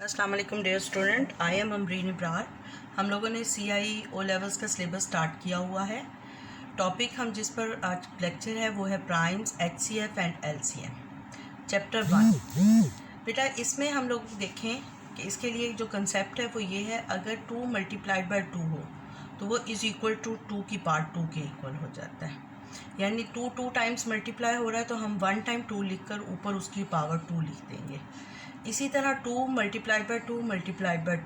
अस्सलाम वालेकुम dear student, I am Amreen Ibrar. हम लोगों ने CIE ओ लेवल्स का सिलेबस स्टार्ट किया हुआ है। टॉपिक हम जिस पर आज लेक्चर है वो है primes, HCF and LCM, chapter 1। बेटा इसमें हम लोग देखें कि इसके लिए जो कंसेप्ट है वो ये है, अगर 2 मल्टीप्लाइड बाय 2 हो तो वो इज़ इक्वल टू 2 की पार्ट 2 के इक्वल हो जाता है। यानी 2 टाइम्स मल्टीप्लाई हो रहा है तो हम 1 टाइम 2 लिख कर ऊपर उसकी पावर 2 लिख देंगे। इसी तरह 2 multiplied by 2 multiplied by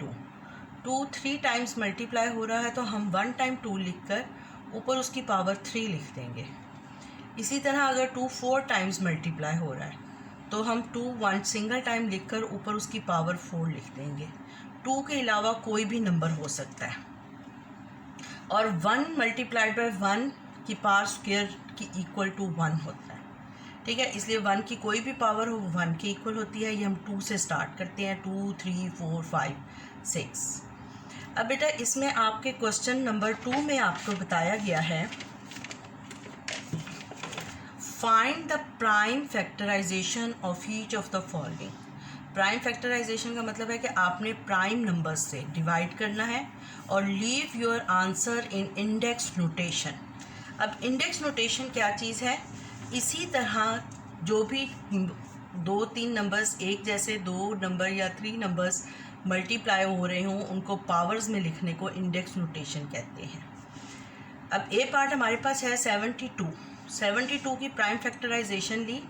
2 3 times multiply हो रहा है तो हम 1 टाइम 2 लिख कर ऊपर उसकी पावर 3 लिख देंगे। इसी तरह अगर 2 4 टाइम्स मल्टीप्लाई हो रहा है तो हम 2 1 सिंगल टाइम लिख कर ऊपर उसकी पावर 4 लिख देंगे। 2 के अलावा कोई भी नंबर हो सकता है। और 1 मल्टीप्लाइड बाय 1 की पावर स्क्वायर की इक्वल टू 1 होता है। ठीक है, इसलिए 1 की कोई भी पावर हो 1 के इक्वल होती है। ये हम 2 से स्टार्ट करते हैं, 2 3 4 5 6। अब बेटा इसमें आपके क्वेश्चन नंबर 2 में आपको बताया गया है, find the prime factorization of each of the following. Prime factorization का मतलब है कि आपने प्राइम नंबर से डिवाइड करना है और leave your answer in index notation. अब इंडेक्स नोटेशन क्या चीज़ है? इसी तरह जो भी 2-3 नंबर्स एक जैसे 2 नंबर या 3 नंबर्स मल्टीप्लाई हो रहे हों उनको पावर्स में लिखने को इंडेक्स नोटेशन कहते हैं। अब ए पार्ट हमारे पास है 72 की प्राइम फैक्टराइजेशन ली।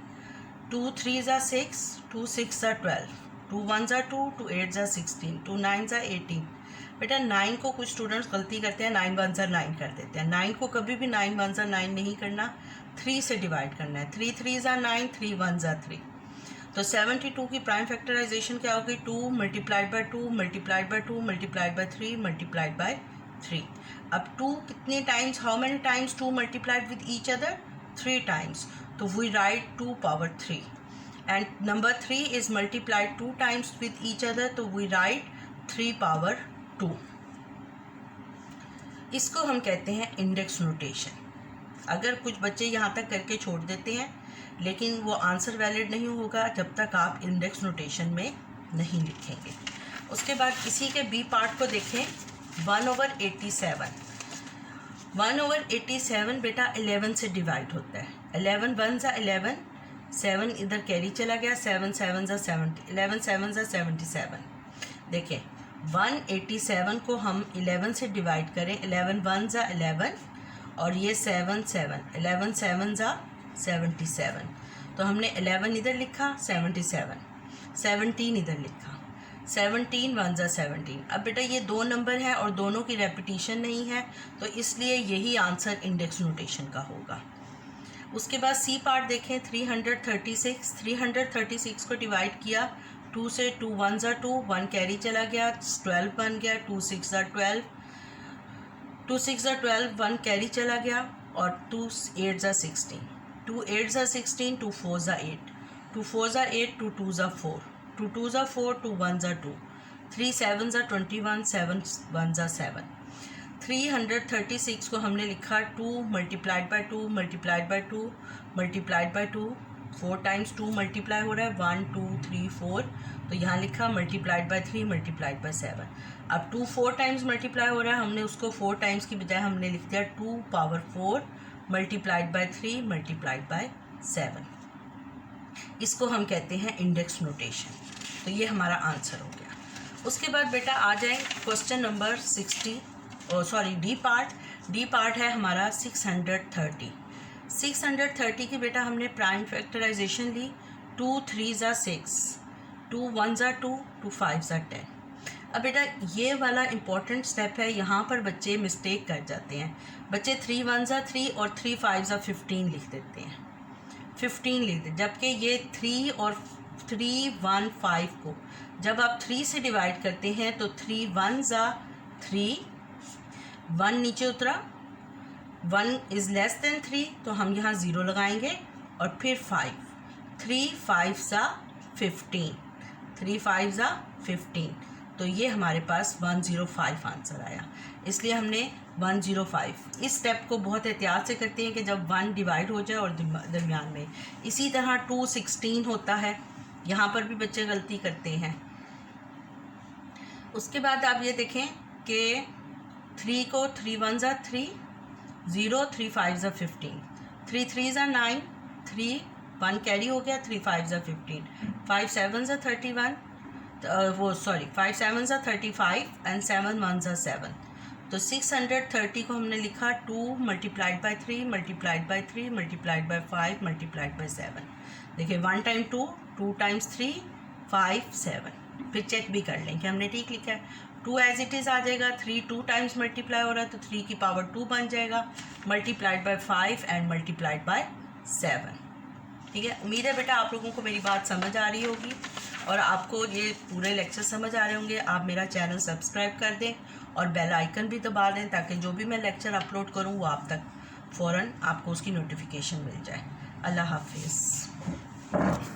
2 3 ज़ा 6, 2 6 ज़ा 12, 2 1 ज़ा 2, 2 8 ज़ा 16, 2 9 ज़ा 18। बेटा 9 को कुछ स्टूडेंट्स गलती करते हैं, 9 1 ज़ा 9 कर देते हैं। 9 को कभी भी 9 1 ज़ा 9 नहीं करना, 3 से डिवाइड करना है। 3 3 ज़ा 9, 3 1 ज़ा 3। तो 72 की प्राइम फैक्टराइजेशन क्या होगी? 2 multiplied by 2 multiplied by 2 multiplied by 3 multiplied by 3। अब 2 कितने times, how many times 2 multiplied with each other? 3 times. तो we write 2 power 3 and number 3 is multiplied 2 times with each other, तो वी राइट 3 पावर 2। इसको हम कहते हैं index notation. अगर कुछ बच्चे यहाँ तक करके छोड़ देते हैं लेकिन वो आंसर वैलिड नहीं होगा जब तक आप इंडेक्स नोटेशन में नहीं लिखेंगे। उसके बाद इसी के बी पार्ट को देखें, 1/87। 1/87 बेटा 11 से डिवाइड होता है। 11 1 ज़ा 11, 7 इधर कैरी चला गया, 7 7 ज़ा 70, 11 7 ज़ा 77। देखें 187 को हम 11 से डिवाइड करें, 11 1 ज़ा 11 और ये 7 7, 11 7 ज़ा 77। तो हमने 11 इधर लिखा, 77 17 इधर लिखा, 17 1 ज़ा 17। अब बेटा ये 2 नंबर हैं और दोनों की रेपिटेशन नहीं है तो इसलिए यही आंसर इंडेक्स नोटेशन का होगा। उसके बाद सी पार्ट देखें, 336 को डिवाइड किया 2 से, 2 1 ज़ा 2, 1 कैरी चला गया, 12 बन गया, 2 6 ज़ा 12, 2 6 ज़ा 12, 1 कैरी चला गया और 2 8 ज़ा 16, 2 8 ज़ा 16, 2 4 ज़ा 8, 2 4 ज़ा 8, 2 2 ज़ा 4, 2 2 ज़ा 4, 2 1 ज़ा 2, 3 7 ज़ा 21, 7 1 ज़ा 7। 336 को हमने लिखा 2 multiplied by 2 multiplied by 2 multiplied by 2, 4 times 2 multiply हो रहा है, 1 2 3 4। तो यहाँ लिखा मल्टीप्लाइड बाय 3 मल्टीप्लाइड बाय 7। अब 2 4 टाइम्स मल्टीप्लाई हो रहा है, हमने उसको 4 टाइम्स की बजाय हमने लिख दिया 2 power 4 multiplied by 3 multiplied bye 7। इसको हम कहते हैं इंडेक्स नोटेशन। तो ये हमारा आंसर हो गया। उसके बाद बेटा आ जाए क्वेश्चन नंबर 60, डी पार्ट है हमारा 630। 630 की बेटा हमने प्राइम फैक्टराइजेशन ली, 2 3 ज़ा 6, 2 1 ज़ा 2, 2 5 ज़ा 10। अब बेटा ये वाला इम्पॉर्टेंट स्टेप है, यहाँ पर बच्चे मिस्टेक कर जाते हैं। बच्चे 3 1 ज़ा 3 और 3 5 ज़ा 15 लिख देते हैं, 15 लिख देते, जबकि ये 3 और 3 1 5 को जब आप 3 से डिवाइड करते हैं तो 3 1 ज़ा 3, 1 नीचे उतरा, 1 इज़ लेस देन 3 तो हम यहाँ 0 लगाएंगे और फिर 5, 3 5 ज़ा 15, 3 5 ज़ा 15। तो ये हमारे पास 105 आंसर आया। इसलिए हमने 105 इस स्टेप को बहुत एहतियात से करते हैं कि जब 1 डिवाइड हो जाए और दरमियान में। इसी तरह 2 16 होता है, यहाँ पर भी बच्चे गलती करते हैं। उसके बाद आप ये देखें कि 3 को 3 1 ज़ा 3, 0 3 5 ज़ा 15, 3 3 ज़ा 9, 3 1 कैरी हो गया, 3 5 ज़ा 15, 5 7 ज़ा 31, 5 7 ज़ा 35 एंड 7 1 ज़ा 7। तो 630 को हमने लिखा 2 multiplied by 3 multiplied by 3 multiplied by 5 multiplied by 7। देखिए 1 टाइम 2, 2 टाइम्स 3, 5 7। फिर चेक भी कर लें कि हमने ठीक लिखा है। 2 एज इट इज़ आ जाएगा, 3 2 टाइम्स मल्टीप्लाई हो रहा है तो 3 की पावर 2 बन जाएगा, multiplied by 5 and multiplied by 7। ठीक है, उम्मीद है बेटा आप लोगों को मेरी बात समझ आ रही होगी और आपको ये पूरे लेक्चर समझ आ रहे होंगे। आप मेरा चैनल सब्सक्राइब कर दें और बेल आइकन भी दबा दें ताकि जो भी मैं लेक्चर अपलोड करूँ वो आप तक फ़ौरन आपको उसकी नोटिफिकेशन मिल जाए। अल्लाह हाफिज़।